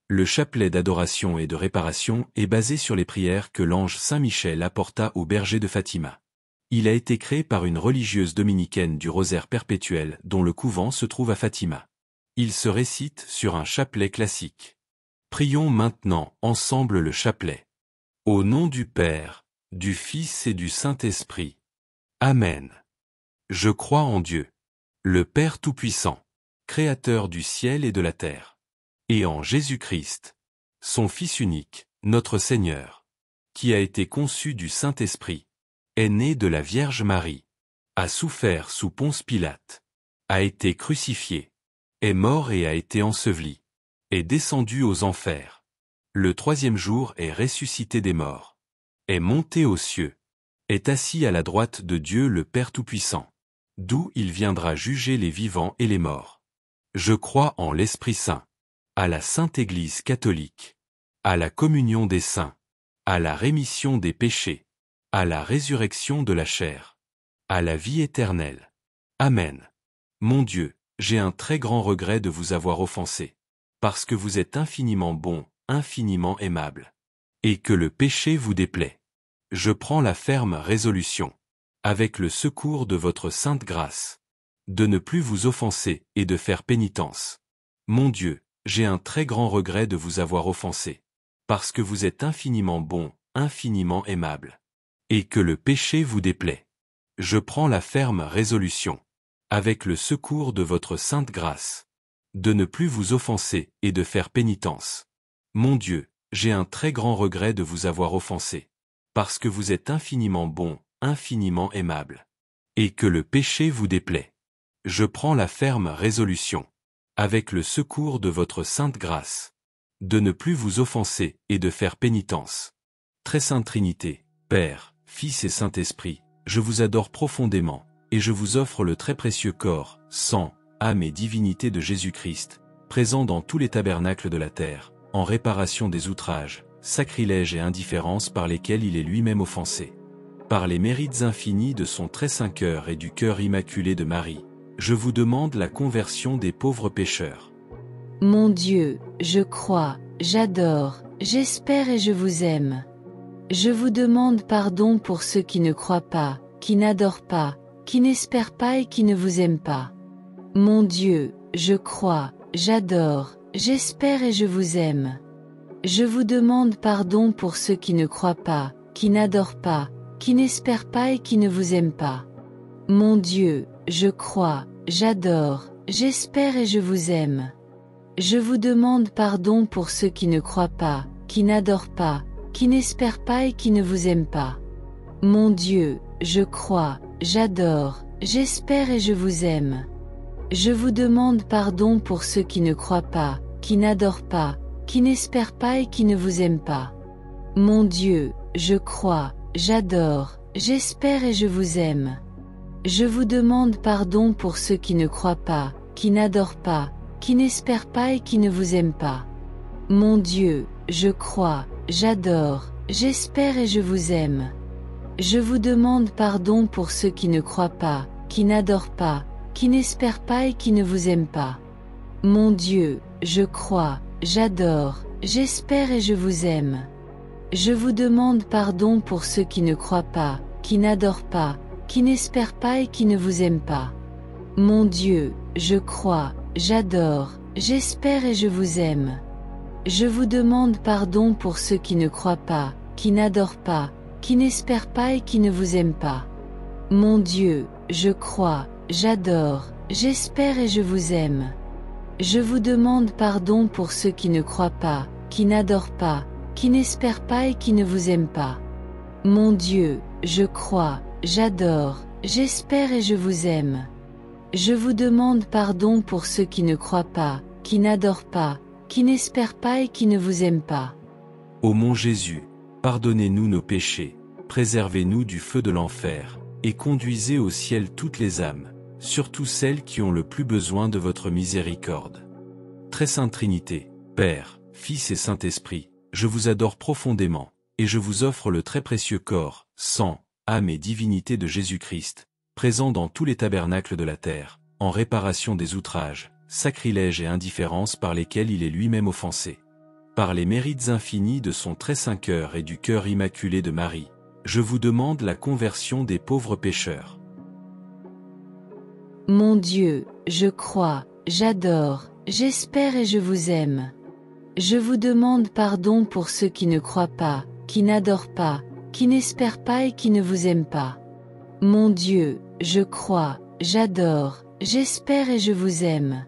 Le chapelet d'adoration et de réparation est basé sur les prières que l'ange Saint Michel apporta au berger de Fatima. Il a été créé par une religieuse dominicaine du rosaire perpétuel dont le couvent se trouve à Fatima. Il se récite sur un chapelet classique. Prions maintenant ensemble le chapelet. Au nom du Père, du Fils et du Saint-Esprit. Amen. Je crois en Dieu, le Père Tout-Puissant, Créateur du ciel et de la terre, et en Jésus-Christ, son Fils unique, notre Seigneur, qui a été conçu du Saint-Esprit, est né de la Vierge Marie, a souffert sous Ponce Pilate, a été crucifié, est mort et a été enseveli, est descendu aux enfers. Le troisième jour est ressuscité des morts, est monté aux cieux, est assis à la droite de Dieu le Père Tout-Puissant, d'où il viendra juger les vivants et les morts. Je crois en l'Esprit Saint, à la Sainte Église catholique, à la communion des saints, à la rémission des péchés, à la résurrection de la chair, à la vie éternelle. Amen. Mon Dieu, j'ai un très grand regret de vous avoir offensé, parce que vous êtes infiniment bon, infiniment aimable, et que le péché vous déplaît. Je prends la ferme résolution, avec le secours de votre sainte grâce, de ne plus vous offenser et de faire pénitence. Mon Dieu, j'ai un très grand regret de vous avoir offensé, parce que vous êtes infiniment bon, infiniment aimable, et que le péché vous déplaît. Je prends la ferme résolution, avec le secours de votre sainte grâce, de ne plus vous offenser et de faire pénitence. Mon Dieu, j'ai un très grand regret de vous avoir offensé, parce que vous êtes infiniment bon, infiniment aimable, et que le péché vous déplaît. Je prends la ferme résolution, avec le secours de votre sainte grâce, de ne plus vous offenser et de faire pénitence. Très Sainte Trinité, Père, Fils et Saint-Esprit, je vous adore profondément, et je vous offre le très précieux corps, sang, âme et divinité de Jésus-Christ, présent dans tous les tabernacles de la terre, en réparation des outrages, sacrilèges et indifférences par lesquels il est lui-même offensé. Par les mérites infinis de son très saint cœur et du cœur immaculé de Marie, je vous demande la conversion des pauvres pécheurs. Mon Dieu, je crois, j'adore, j'espère et je vous aime. Je vous demande pardon pour ceux qui ne croient pas, qui n'adorent pas, qui n'espèrent pas et qui ne vous aiment pas. Mon Dieu, je crois, j'adore, j'espère et je vous aime. Je vous demande pardon pour ceux qui ne croient pas, qui n'adorent pas, qui n'espèrent pas et qui ne vous aiment pas. Mon Dieu, je crois, j'adore, j'espère et je vous aime. Je vous demande pardon pour ceux qui ne croient pas, qui n'adorent pas, qui n'espèrent pas et qui ne vous aiment pas. Mon Dieu, je crois, j'adore, j'espère et je vous aime. Je vous demande pardon pour ceux qui ne croient pas, qui n'adorent pas, qui n'espèrent pas et qui ne vous aiment pas. Mon Dieu, je crois, j'adore, j'espère et je vous aime. Je vous demande pardon pour ceux qui ne croient pas, qui n'adorent pas, qui n'espèrent pas et qui ne vous aiment pas. Mon Dieu, je crois, j'adore, j'espère et je vous aime. Je vous demande pardon pour ceux qui ne croient pas, qui n'adorent pas, qui n'espèrent pas et qui ne vous aiment pas. Mon Dieu, je crois, j'adore, j'espère et je vous aime. Je vous demande pardon pour ceux qui ne croient pas, qui n'adorent pas, qui n'espèrent pas et qui ne vous aiment pas. Mon Dieu, je crois, j'adore, j'espère et je vous aime. Je vous demande pardon pour ceux qui ne croient pas, qui n'adorent pas, qui n'espèrent pas et qui ne vous aiment pas. Mon Dieu, je crois, j'adore, j'espère et je vous aime. Je vous demande pardon pour ceux qui ne croient pas, qui n'adorent pas, qui n'espèrent pas et qui ne vous aiment pas. Mon Dieu, je crois, j'adore, j'espère et je vous aime. Je vous demande pardon pour ceux qui ne croient pas, qui n'adorent pas, qui n'espèrent pas et qui ne vous aiment pas. Ô mon Jésus, pardonnez-nous nos péchés, préservez-nous du feu de l'enfer, et conduisez au ciel toutes les âmes, surtout celles qui ont le plus besoin de votre miséricorde. Très Sainte Trinité, Père, Fils et Saint-Esprit, je vous adore profondément, et je vous offre le très précieux corps, sang, âme et divinité de Jésus-Christ, présent dans tous les tabernacles de la terre, en réparation des outrages, sacrilèges et indifférences par lesquels il est lui-même offensé. Par les mérites infinis de son très saint cœur et du cœur immaculé de Marie, je vous demande la conversion des pauvres pécheurs. Mon Dieu, je crois, j'adore, j'espère et je vous aime. Je vous demande pardon pour ceux qui ne croient pas, qui n'adorent pas, qui n'espèrent pas et qui ne vous aiment pas. Mon Dieu, je crois, j'adore, j'espère et je vous aime.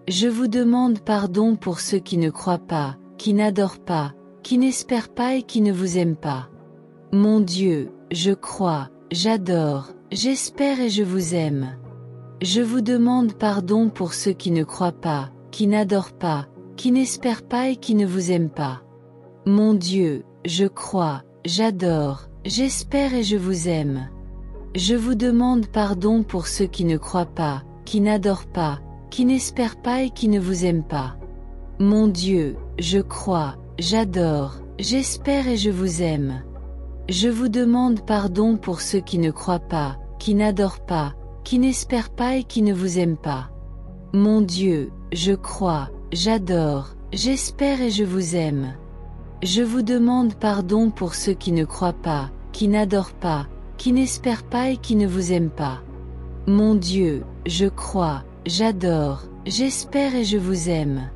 Je vous demande pardon pour ceux qui ne croient pas, qui n'adorent pas, qui n'espèrent pas et qui ne vous aiment pas. Mon Dieu, je crois, j'adore, j'espère et je vous aime. Je vous demande pardon pour ceux qui ne croient pas, qui n'adorent pas, qui n'espèrent pas et qui ne vous aiment pas. Mon Dieu, je crois, j'adore, j'espère et je vous aime. Je vous demande pardon pour ceux qui ne croient pas, qui n'adorent pas, qui n'espèrent pas et qui ne vous aiment pas. Mon Dieu, je crois, j'adore, j'espère et je vous aime. Je vous demande pardon pour ceux qui ne croient pas, qui n'adorent pas, qui n'espèrent pas et qui ne vous aiment pas. Mon Dieu, je crois, j'adore, j'espère et je vous aime. Je vous demande pardon pour ceux qui ne croient pas, qui n'adorent pas, qui n'espèrent pas et qui ne vous aiment pas. Mon Dieu, je crois, j'adore, j'espère et je vous aime.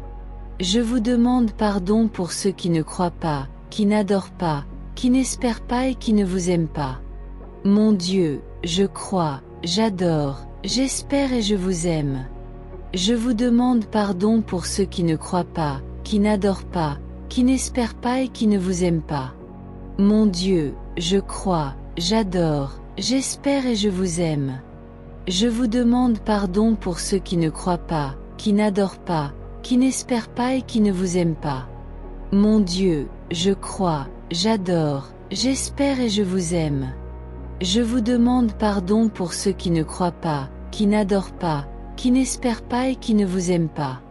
Je vous demande pardon pour ceux qui ne croient pas, qui n'adorent pas, qui n'espèrent pas et qui ne vous aiment pas. Mon Dieu, je crois, j'adore, j'espère et je vous aime. Je vous demande pardon pour ceux qui ne croient pas, qui n'adorent pas, qui n'espèrent pas et qui ne vous aiment pas. Mon Dieu, je crois, j'adore, j'espère et je vous aime. Je vous demande pardon pour ceux qui ne croient pas, qui n'adorent pas, qui n'espèrent pas et qui ne vous aiment pas. Mon Dieu, je crois, j'adore, j'espère et je vous aime. Je vous demande pardon pour ceux qui ne croient pas, qui n'adorent pas, qui n'espèrent pas et qui ne vous aiment pas.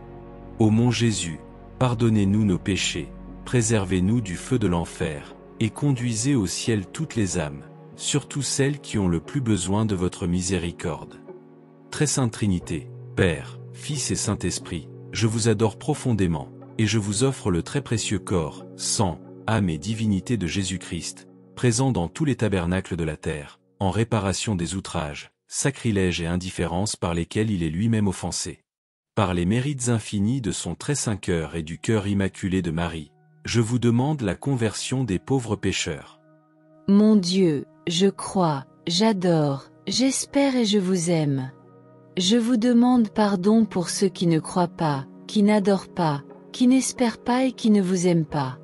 Ô mon Jésus, pardonnez-nous nos péchés, préservez-nous du feu de l'enfer, et conduisez au ciel toutes les âmes, surtout celles qui ont le plus besoin de votre miséricorde. Très Sainte Trinité, Père, Fils et Saint-Esprit, je vous adore profondément, et je vous offre le très précieux corps, sang, âme et divinité de Jésus-Christ, présent dans tous les tabernacles de la terre, en réparation des outrages, sacrilèges et indifférences par lesquels il est lui-même offensé. Par les mérites infinis de son très saint cœur et du cœur immaculé de Marie, je vous demande la conversion des pauvres pécheurs. Mon Dieu, je crois, j'adore, j'espère et je vous aime. Je vous demande pardon pour ceux qui ne croient pas, qui n'adorent pas, qui n'espèrent pas et qui ne vous aiment pas.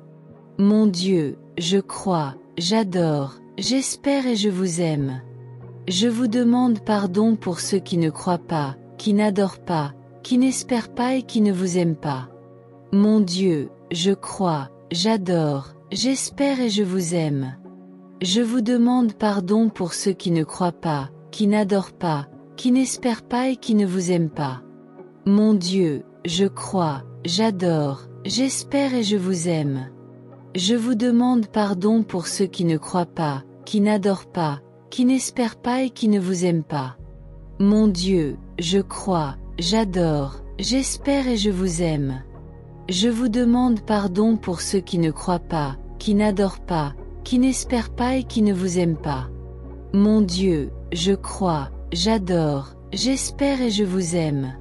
Mon Dieu, je crois, j'adore, j'espère et je vous aime. Je vous demande pardon pour ceux qui ne croient pas, qui n'adorent pas, qui n'espèrent pas et qui ne vous aiment pas. Mon Dieu, je crois, j'adore, j'espère et je vous aime. Je vous demande pardon pour ceux qui ne croient pas, qui n'adorent pas, qui n'espèrent pas et qui ne vous aiment pas. Mon Dieu, je crois, j'adore, j'espère et je vous aime. Je vous demande pardon pour ceux qui ne croient pas, qui n'adorent pas, qui n'espèrent pas et qui ne vous aiment pas. Mon Dieu, je crois, j'adore, j'espère et je vous aime. Je vous demande pardon pour ceux qui ne croient pas, qui n'adorent pas, qui n'espèrent pas et qui ne vous aiment pas. Mon Dieu, je crois, j'adore, j'espère et je vous aime.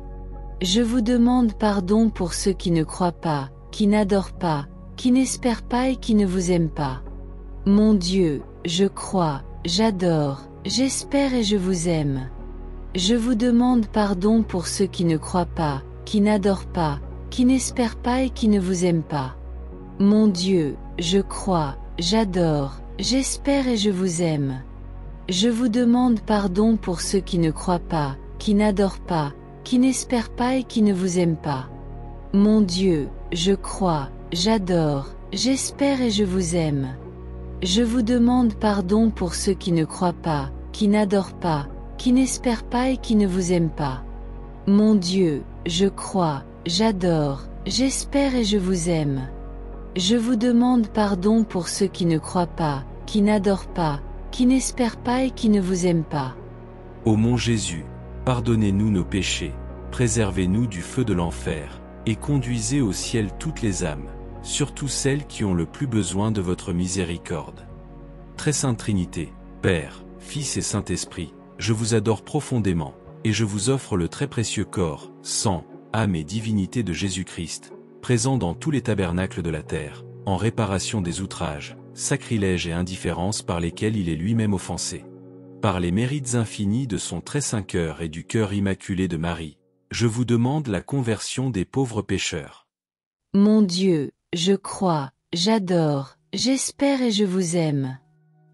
Je vous demande pardon pour ceux qui ne croient pas, qui n'adorent pas, qui n'espèrent pas et qui ne vous aiment pas. Mon Dieu, je crois, j'adore, j'espère et je vous aime. Je vous demande pardon pour ceux qui ne croient pas, qui n'adorent pas, qui n'espèrent pas et qui ne vous aiment pas. Mon Dieu, je crois, j'adore, j'espère et je vous aime. Je vous demande pardon pour ceux qui ne croient pas, qui n'adorent pas, qui n'espèrent pas et qui ne vous aiment pas. Mon Dieu, je crois, j'adore, j'espère et je vous aime. Je vous demande pardon pour ceux qui ne croient pas, qui n'adorent pas, qui n'espèrent pas et qui ne vous aiment pas. Mon Dieu, je crois, j'adore, j'espère et je vous aime. Je vous demande pardon pour ceux qui ne croient pas, qui n'adorent pas, qui n'espèrent pas et qui ne vous aiment pas. Ô mon Jésus, pardonnez-nous nos péchés, préservez-nous du feu de l'enfer, et conduisez au ciel toutes les âmes, surtout celles qui ont le plus besoin de votre miséricorde. Très sainte Trinité, Père, Fils et Saint-Esprit, je vous adore profondément, et je vous offre le très précieux corps, sang, âme et divinité de Jésus-Christ, présent dans tous les tabernacles de la terre, en réparation des outrages, sacrilèges et indifférences par lesquels il est lui-même offensé. Par les mérites infinis de son très saint cœur et du cœur immaculé de Marie, je vous demande la conversion des pauvres pécheurs. Mon Dieu, je crois, j'adore, j'espère et je vous aime.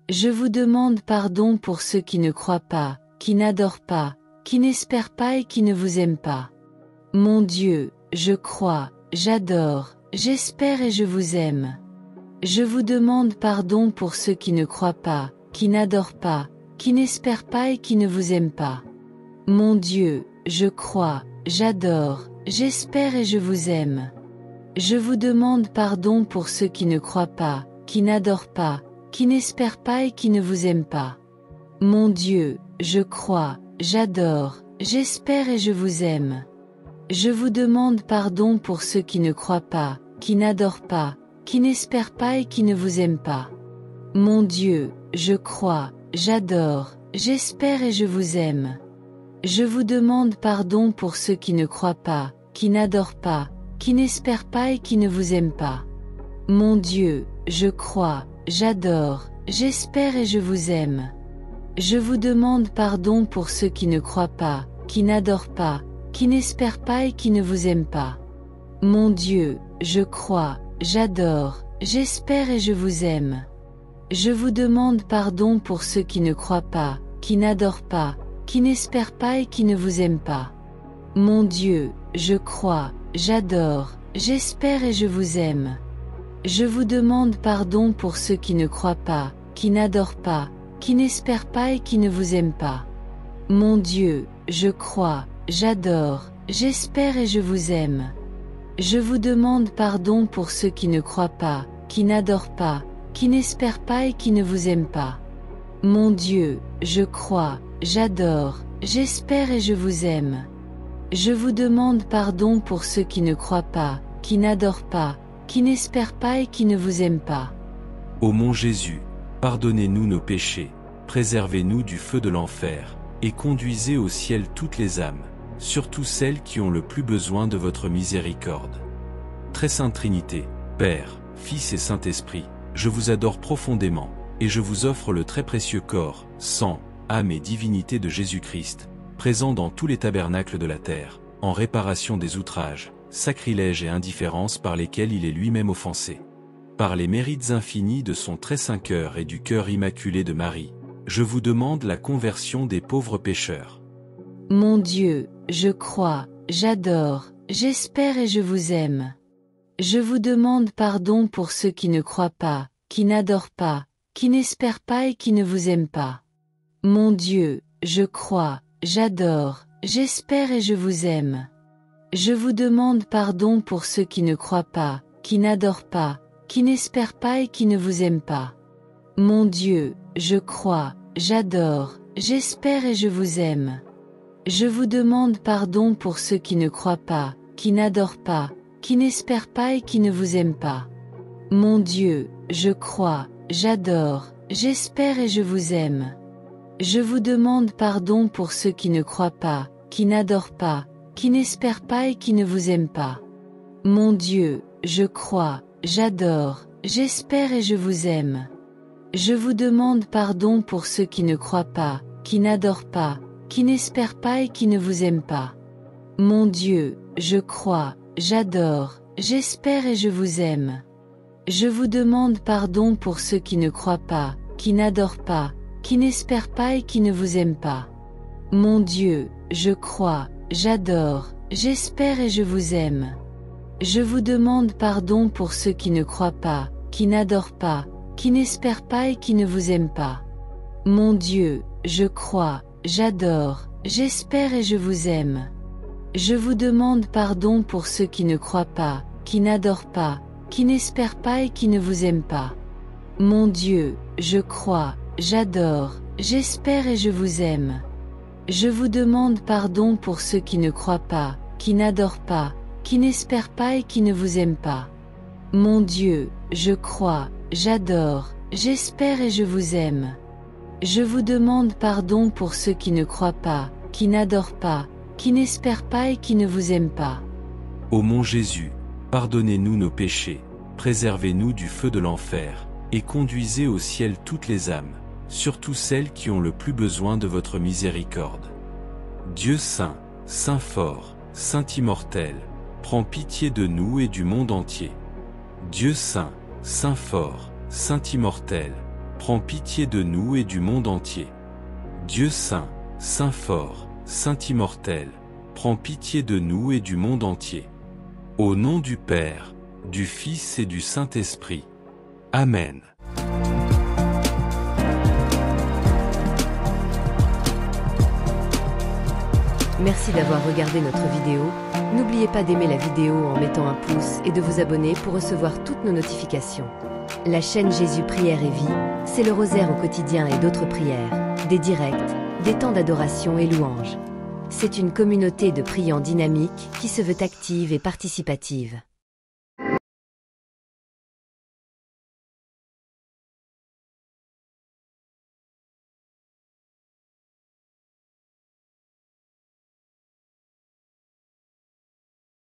Je vous demande pardon pour ceux qui ne croient pas, qui n'adorent pas, qui n'espèrent pas et qui ne vous aiment pas. Mon Dieu, je crois, j'adore, j'espère et je vous aime. Je vous demande pardon pour ceux qui ne croient pas, qui n'adorent pas, qui n'espèrent pas et qui ne vous aiment pas. Mon Dieu, je crois, j'adore, j'espère et je vous aime. Je vous demande pardon pour ceux qui ne croient pas, qui n'adorent pas, qui n'espèrent pas et qui ne vous aiment pas. Mon Dieu, je crois, j'adore, j'espère et je vous aime. Je vous demande pardon pour ceux qui ne croient pas, qui n'adorent pas, qui n'espèrent pas et qui ne vous aiment pas. Mon Dieu, je crois, j'adore, j'espère et je vous aime. Je vous demande pardon pour ceux qui ne croient pas, qui n'adorent pas, qui n'espèrent pas et qui ne vous aiment pas. Mon Dieu, je crois, j'adore, j'espère et je vous aime. Je vous demande pardon pour ceux qui ne croient pas, qui n'adorent pas, qui n'espèrent pas et qui ne vous aiment pas. Mon Dieu, je crois, j'adore, j'espère et je vous aime. Je vous demande pardon pour ceux qui ne croient pas, qui n'adorent pas, qui n'espèrent pas et qui ne vous aiment pas. Mon Dieu, je crois, j'adore, j'espère et je vous aime. Je vous demande pardon pour ceux qui ne croient pas, qui n'adorent pas, qui n'espèrent pas et qui ne vous aiment pas. Mon Dieu, je crois, j'adore, j'espère et je vous aime. Je vous demande pardon pour ceux qui ne croient pas, qui n'adorent pas, qui n'espèrent pas et qui ne vous aiment pas. Mon Dieu, je crois, j'adore, j'espère et je vous aime. Je vous demande pardon pour ceux qui ne croient pas, qui n'adorent pas, qui n'espèrent pas et qui ne vous aiment pas. Ô mon Jésus, pardonnez-nous nos péchés, préservez-nous du feu de l'enfer, et conduisez au ciel toutes les âmes, surtout celles qui ont le plus besoin de votre miséricorde. Très sainte Trinité, Père, Fils et Saint-Esprit, je vous adore profondément, et je vous offre le très précieux corps, sang, âme et divinité de Jésus-Christ, présent dans tous les tabernacles de la terre, en réparation des outrages, sacrilèges et indifférences par lesquels il est lui-même offensé. Par les mérites infinis de son très saint cœur et du cœur immaculé de Marie, je vous demande la conversion des pauvres pécheurs. Mon Dieu, je crois, j'adore, j'espère et je vous aime. Je vous demande pardon pour ceux qui ne croient pas, qui n'adorent pas, qui n'espèrent pas et qui ne vous aiment pas. Mon Dieu, je crois, j'adore, j'espère et je vous aime. Je vous demande pardon pour ceux qui ne croient pas, qui n'adorent pas, qui n'espèrent pas et qui ne vous aiment pas. Mon Dieu, je crois, j'adore, j'espère et je vous aime. Je vous demande pardon pour ceux qui ne croient pas, qui n'adorent pas, qui n'espèrent pas et qui ne vous aiment pas. Mon Dieu, je crois, j'adore, j'espère et je vous aime. Je vous demande pardon pour ceux qui ne croient pas, qui n'adorent pas, qui n'espèrent pas et qui ne vous aiment pas. Mon Dieu, je crois, j'adore, j'espère et je vous aime. Je vous demande pardon pour ceux qui ne croient pas, qui n'adorent pas, qui n'espèrent pas et qui ne vous aiment pas. Mon Dieu, je crois, j'adore, j'espère et je vous aime. Je vous demande pardon pour ceux qui ne croient pas, qui n'adorent pas, qui n'espèrent pas et qui ne vous aiment pas. Mon Dieu, je crois, j'adore, j'espère et je vous aime. Je vous demande pardon pour ceux qui ne croient pas, qui n'adorent pas, qui n'espèrent pas et qui ne vous aiment pas. Mon Dieu, je crois, j'adore, j'espère et je vous aime. Je vous demande pardon pour ceux qui ne croient pas, qui n'adorent pas, qui n'espèrent pas et qui ne vous aiment pas. Mon Dieu, je crois, j'adore, j'espère et je vous aime. Je vous demande pardon pour ceux qui ne croient pas, qui n'adorent pas, qui n'espèrent pas et qui ne vous aiment pas. Mon Dieu, je crois, j'adore, j'espère et je vous aime. Je vous demande pardon pour ceux qui ne croient pas, qui n'adorent pas, qui n'espèrent pas et qui ne vous aiment pas. Ô mon Jésus, pardonnez-nous nos péchés, préservez-nous du feu de l'enfer, et conduisez au ciel toutes les âmes, surtout celles qui ont le plus besoin de votre miséricorde. Dieu saint, saint fort, saint immortel, prends pitié de nous et du monde entier. Dieu saint, saint fort, saint immortel, prends pitié de nous et du monde entier. Dieu saint, saint fort, saint immortel, prends pitié de nous et du monde entier. Au nom du Père, du Fils et du Saint-Esprit. Amen. Merci d'avoir regardé notre vidéo. N'oubliez pas d'aimer la vidéo en mettant un pouce et de vous abonner pour recevoir toutes nos notifications. La chaîne Jésus Prière et Vie, c'est le rosaire au quotidien et d'autres prières, des directs, des temps d'adoration et louanges. C'est une communauté de priants dynamique qui se veut active et participative.